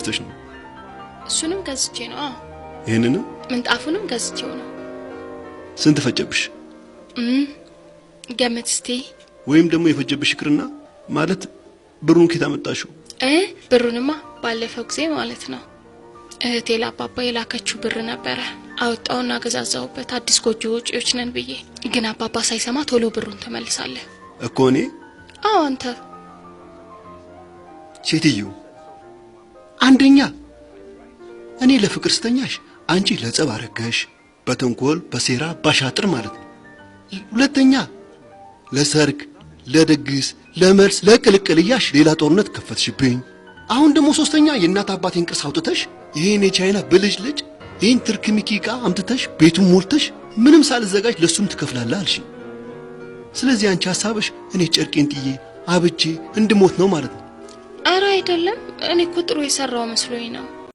ገዝተሽ ነው? እሱንም ገዝቼ ነው። ይሄንንም ምንጣፉንም ገዝቼው ነው። ስንት ፈጀብሽ? ገመት እስቲ። ወይም ደግሞ የፈጀብሽ ይቅርና ማለት ብሩን ከየት አመጣሽው? ብሩንማ ባለፈው ጊዜ ማለት ነው እህቴ ለአባባ የላከችው ብር ነበረ። አወጣውና ገዛዛውበት አዲስ ጎጆ ወጪዎች ነን ብዬ። ግን አባባ ሳይሰማ ቶሎ ብሩን ተመልሳለህ እኮ እኔ። አንተ ሴትዮ አንደኛ እኔ ለፍቅር ስተኛሽ አንቺ ለጸብ አረገሽ፣ በተንኮል በሴራ ባሻጥር ማለት ነው። ሁለተኛ ለሰርግ ለድግስ ለመልስ ለቅልቅል እያሽ ሌላ ጦርነት ከፈትሽብኝ። አሁን ደግሞ ሶስተኛ የእናት አባቴን ቅርስ አውጥተሽ ይሄን የቻይና ብልጅ ልጅ ይሄን ትርክሚኪ ዕቃ አምጥተሽ ቤቱን ሞልተሽ ምንም ሳልዘጋጅ ለሱም ትከፍላለህ አልሽ። ስለዚህ አንቺ ሐሳብሽ እኔ ጨርቄን ጥዬ አብጄ እንድሞት ነው ማለት ነው። ኧረ አይደለም፣ እኔ እኮ ጥሩ የሰራው መስሎኝ ነው።